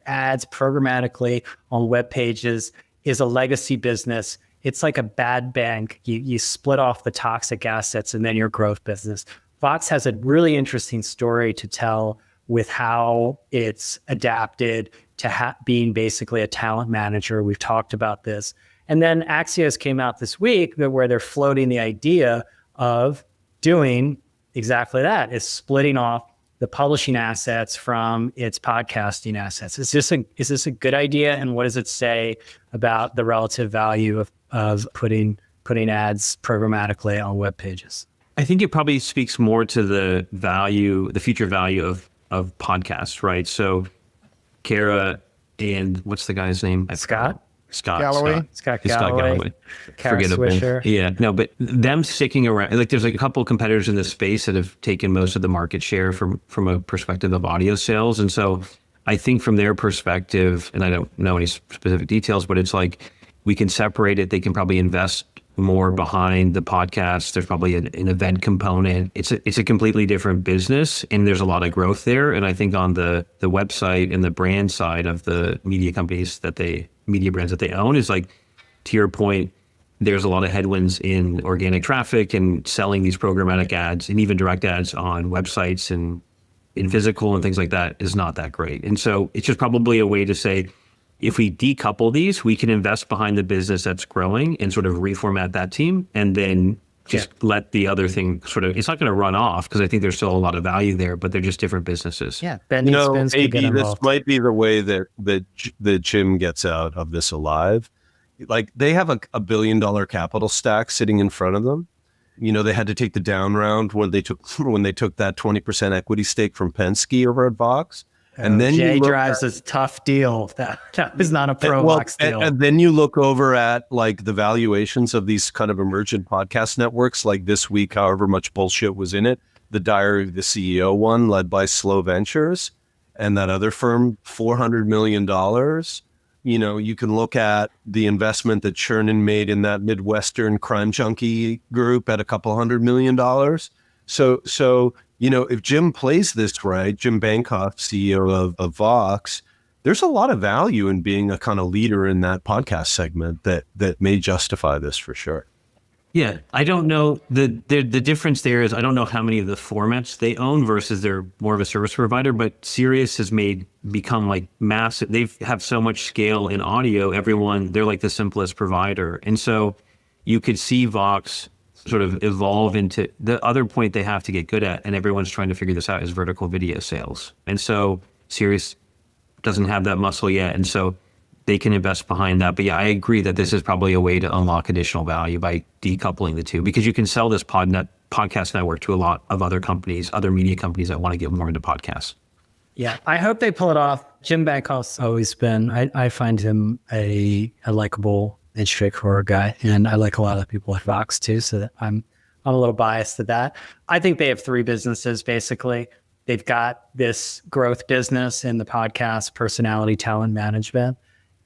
ads programmatically on web pages is a legacy business. It's like a bad bank. You split off the toxic assets and then your growth business. Vox has a really interesting story to tell with how it's adapted to being basically a talent manager. We've talked about this. And then Axios came out this week where they're floating the idea of doing exactly that, is splitting off the publishing assets from its podcasting assets. Is this a good idea? And what does it say about the relative value of putting ads programmatically on web pages? I think it probably speaks more to the future value of podcasts, right? So Kara and what's the guy's name? Scott Galloway. Forgettable. Swisher. Yeah, no, but them sticking around, like there's like a couple of competitors in this space that have taken most of the market share from a perspective of audio sales. And so I think from their perspective, and I don't know any specific details, but it's like we can separate it. They can probably invest more behind the podcast. There's probably an event component. It's a completely different business, and there's a lot of growth there. And I think on the website and the brand side of the media brands that they own is like, to your point, there's a lot of headwinds in organic traffic and selling these programmatic ads and even direct ads on websites and in physical and things like that is not that great. And so it's just probably a way to say, if we decouple these, we can invest behind the business that's growing and sort of reformat that team, and then just let the other thing sort of, it's not going to run off, because I think there's still a lot of value there, but they're just different businesses. Yeah. Maybe this might be the way that Jim gets out of this alive. Like, they have a $1 billion capital stack sitting in front of them. You know, they had to take the down round when they took that 20% equity stake from Penske over at Vox. And then Jay drives this tough deal. That was not a Vox deal. And then you look over at like the valuations of these kind of emergent podcast networks, like this week, however much bullshit was in it, the Diary of the CEO one led by Slow Ventures, and that other firm, $400 million. You know, you can look at the investment that Chernin made in that Midwestern crime junkie group at $200 million. So, you know, if Jim plays this right, Jim Bankoff, CEO of Vox, there's a lot of value in being a kind of leader in that podcast segment that may justify this for sure. Yeah, I don't know. The difference there is I don't know how many of the formats they own versus they're more of a service provider, but Sirius has become like massive. They have so much scale in audio. They're like the simplest provider. And so you could see Vox sort of evolve into the other point they have to get good at, and everyone's trying to figure this out, is vertical video sales. And so Sirius doesn't have that muscle yet. And so they can invest behind that. But yeah, I agree that this is probably a way to unlock additional value by decoupling the two, because you can sell this podcast network to a lot of other companies, other media companies that want to get more into podcasts. Yeah, I hope they pull it off. Jim Bankoff's always been, I find him a likable and straightforward guy. And I like a lot of people at Vox too. So that I'm a little biased to that. I think they have three businesses, basically. They've got this growth business in the podcast, personality, talent management.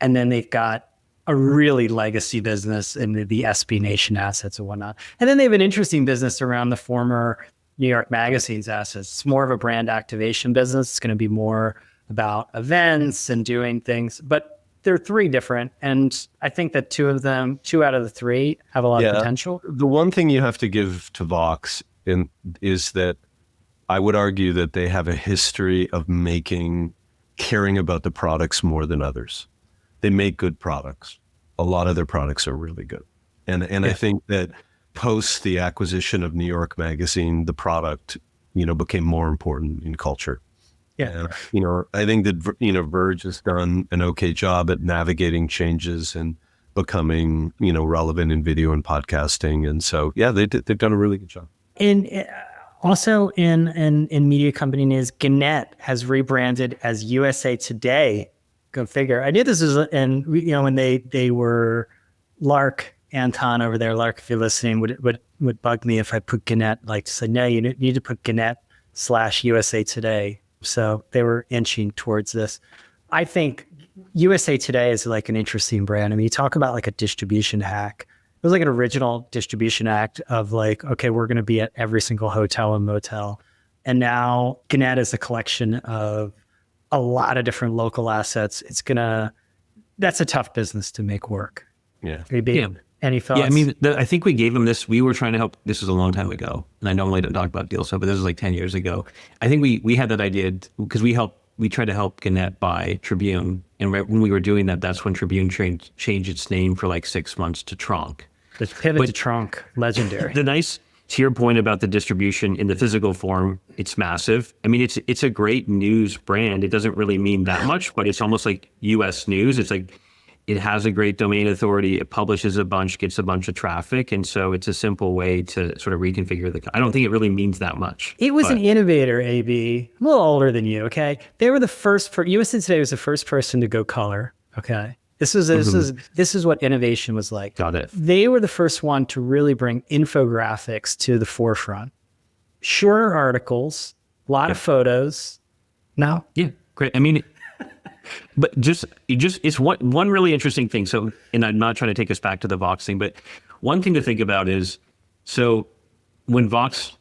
And then they've got a really legacy business in the SB Nation assets and whatnot. And then they have an interesting business around the former New York Magazine's assets. It's more of a brand activation business. It's going to be more about events and doing things, but they're three different. And I think that two out of the three have a lot of potential. The one thing you have to give to Vox is that I would argue that they have a history of caring about the products more than others. They make good products. A lot of their products are really good. And I think that post the acquisition of New York Magazine, the product, became more important in culture. Yeah. And, I think that, Verge has done an okay job at navigating changes and becoming, relevant in video and podcasting. And so, yeah, they've done a really good job. And also in media company news, Gannett has rebranded as USA Today. Go figure. I knew this was, and when they were Lark Anton over there, Lark, if you're listening, would bug me if I put Gannett, like to say, no, you need to put Gannett/USA Today. So they were inching towards this. I think USA Today is like an interesting brand. I mean, you talk about like a distribution hack. was like an original distribution act of like, okay, we're going to be at every single hotel and motel. And now Gannett is a collection of a lot of different local assets. That's a tough business to make work. Yeah. Maybe. Yeah. Any thoughts? Yeah, I mean, I think we gave them this. We were trying to help. This was a long time ago, and I normally don't talk about deal stuff, but this was like 10 years ago. I think we had that idea because we tried to help Gannett buy Tribune, and when we were doing that, that's when Tribune changed its name for like 6 months to Trunk. The pivot to Trunk, legendary. To your point about the distribution in the physical form, it's massive. I mean, it's a great news brand. It doesn't really mean that much, but it's almost like U.S. news. It's like, it has a great domain authority. It publishes a bunch, gets a bunch of traffic. And so it's a simple way to sort of reconfigure I don't think it really means that much. It was an innovator, AB. I'm a little older than you, okay? They were the first, USA Today was the first person to go color, okay? This is what innovation was like. Got it. They were the first one to really bring infographics to the forefront. Shorter articles, a lot of photos. No? Yeah, great. I mean, but it's one really interesting thing. So, and I'm not trying to take us back to the Vox thing, but one thing to think about is, so when Vox,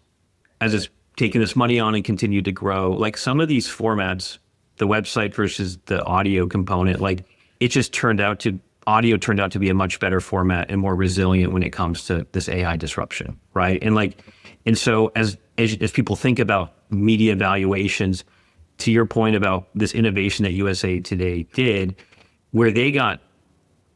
as it's taken this money on and continued to grow, like some of these formats, the website versus the audio component, like it just audio turned out to be a much better format and more resilient when it comes to this AI disruption, right? And so as people think about media valuations, to your point about this innovation that USA Today did, where they got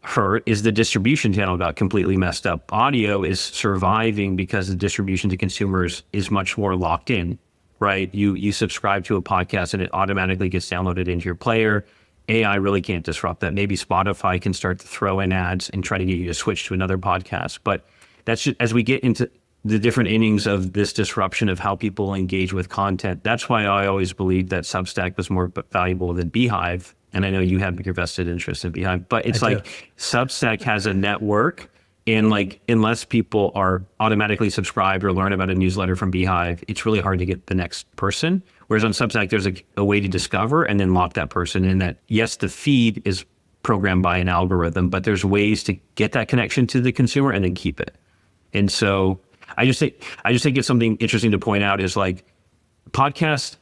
hurt is the distribution channel got completely messed up. Audio is surviving because the distribution to consumers is much more locked in, right? You subscribe to a podcast and it automatically gets downloaded into your player. AI really can't disrupt that. Maybe Spotify can start to throw in ads and try to get you to switch to another podcast. But that's just, as we get into the different innings of this disruption of how people engage with content. That's why I always believed that Substack was more valuable than Beehive. And I know you have your vested interest in Beehive, but it's Substack has a network, and like, unless people are automatically subscribed or learn about a newsletter from Beehive, it's really hard to get the next person. Whereas on Substack, there's a way to discover and then lock that person in. That, yes, the feed is programmed by an algorithm, but there's ways to get that connection to the consumer and then keep it. And so I just think it's something interesting to point out is like podcasts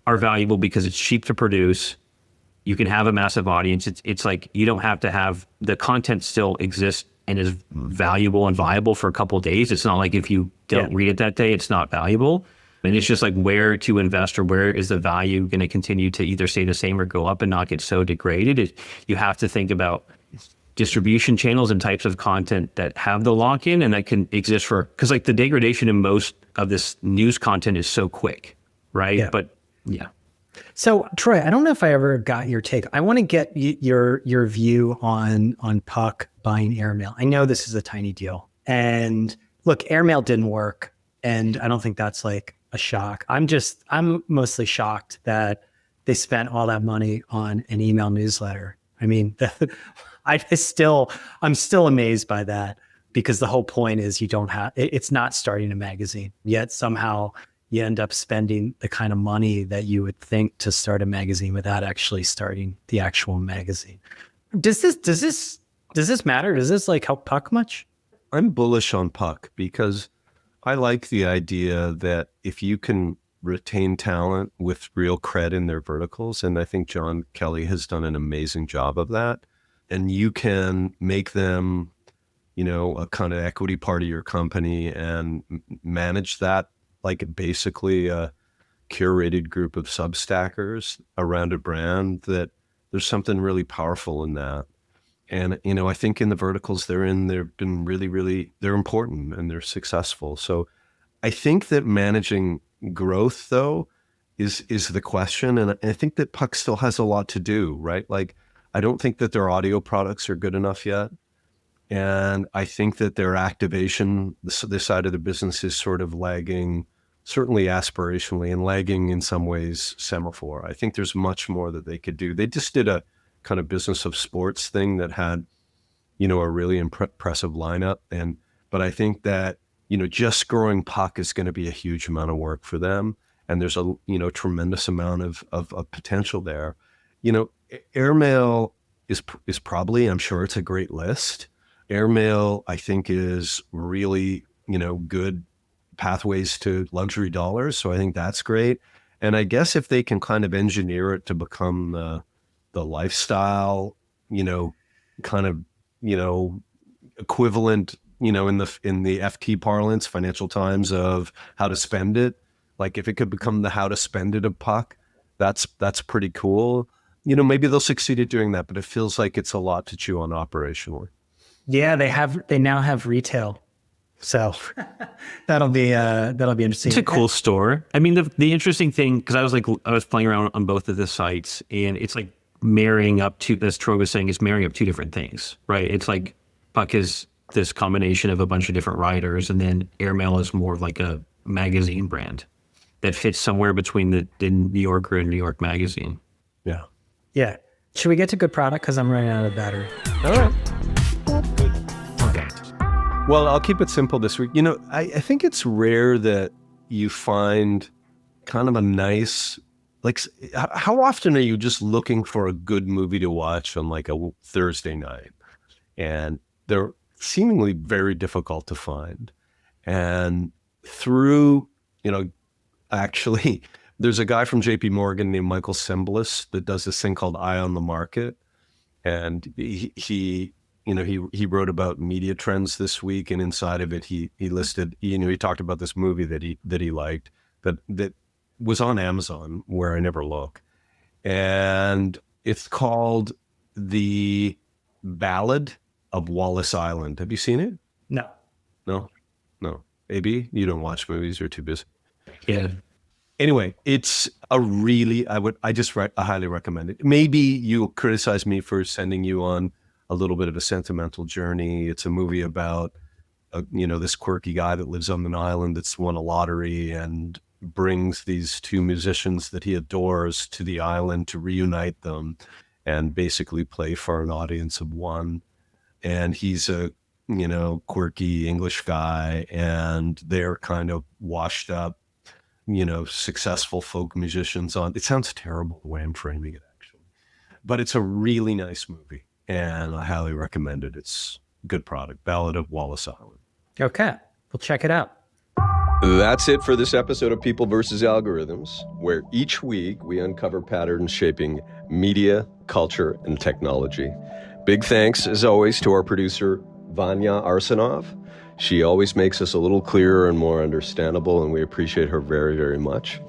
are valuable because it's cheap to produce. You can have a massive audience. It's like you don't have to have the content still exist and is valuable and viable for a couple of days. It's not like if you don't read it that day, it's not valuable. And it's just like where to invest or where is the value going to continue to either stay the same or go up and not get so degraded. You have to think about distribution channels and types of content that have the lock-in and that can exist because like the degradation in most of this news content is so quick, right? Yeah. But yeah. So Troy, I don't know if I ever got your take. I want to get your view on Puck buying Airmail. I know this is a tiny deal, and look, Airmail didn't work, and I don't think that's like a shock. I'm mostly shocked that they spent all that money on an email newsletter. I mean, I'm still amazed by that, because the whole point is it's not starting a magazine, yet somehow you end up spending the kind of money that you would think to start a magazine without actually starting the actual magazine. Does this matter? Does this like help Puck much? I'm bullish on Puck because I like the idea that if you can retain talent with real cred in their verticals, and I think John Kelly has done an amazing job of that, and you can make them, a kind of equity part of your company and manage that like basically a curated group of Substackers around a brand, that there's something really powerful in that. And, I think in the verticals they're in, they've been really, really, they're important and they're successful. So I think that managing growth though is the question. And I think that Puck still has a lot to do, right? Like, I don't think that their audio products are good enough yet. And I think that their activation, this side of the business, is sort of lagging, certainly aspirationally, and lagging in some ways semaphore. I think there's much more that they could do. They just did a kind of business of sports thing that had, a really impressive lineup. But I think that, just growing Puck is going to be a huge amount of work for them. And there's a, tremendous amount of potential there. Airmail is probably, I'm sure it's a great list. Airmail, I think, is really, good pathways to luxury dollars. So I think that's great. And I guess if they can kind of engineer it to become the lifestyle, kind of, equivalent, in the FT parlance, Financial Times, of how to spend it. Like if it could become the how to spend it of Puck, that's pretty cool. Maybe they'll succeed at doing that, but it feels like it's a lot to chew on operationally. Yeah, they now have retail. So that'll be interesting. It's a cool store. I mean, the interesting thing, because I was playing around on both of the sites, and it's like marrying up to, as Troy was saying, it's marrying up two different things, right? It's like Puck is this combination of a bunch of different writers, and then Airmail is more of like a magazine brand that fits somewhere between the New Yorker and New York Magazine. Yeah. Yeah. Should we get to good product? Because I'm running out of battery. All right. Okay. Well, I'll keep it simple this week. I think it's rare that you find kind of a nice, like, how often are you just looking for a good movie to watch on like a Thursday night? And they're seemingly very difficult to find. And through, actually, there's a guy from JP Morgan named Michael Semblis that does this thing called Eye on the Market. And he wrote about media trends this week, and inside of it, he listed, he talked about this movie that he liked that was on Amazon where I never look. And it's called The Ballad of Wallace Island. Have you seen it? No. No. AB, you don't watch movies, you're too busy. Yeah. Anyway, it's a really, I highly recommend it. Maybe you criticize me for sending you on a little bit of a sentimental journey. It's a movie about, this quirky guy that lives on an island that's won a lottery and brings these two musicians that he adores to the island to reunite them and basically play for an audience of one. And he's a, quirky English guy, and they're kind of washed up, successful folk musicians on. It sounds terrible the way I'm framing it, actually, but it's a really nice movie, and I highly recommend it. It's a good product. Ballad of Wallace Island. Okay, we'll check it out. That's it for this episode of People vs. Algorithms, where each week we uncover patterns shaping media, culture, and technology. Big thanks, as always, to our producer, Vanya Arsenov. She always makes us a little clearer and more understandable, and we appreciate her very, very much.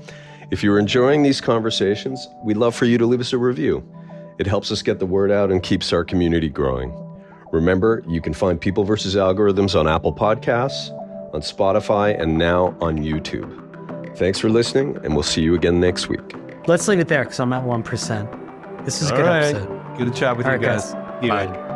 If you're enjoying these conversations, we'd love for you to leave us a review. It helps us get the word out and keeps our community growing. Remember, you can find People vs. Algorithms on Apple Podcasts, on Spotify, and now on YouTube. Thanks for listening, and we'll see you again next week. Let's leave it there because I'm at 1%. This is a good episode. Good to chat with you guys. Bye.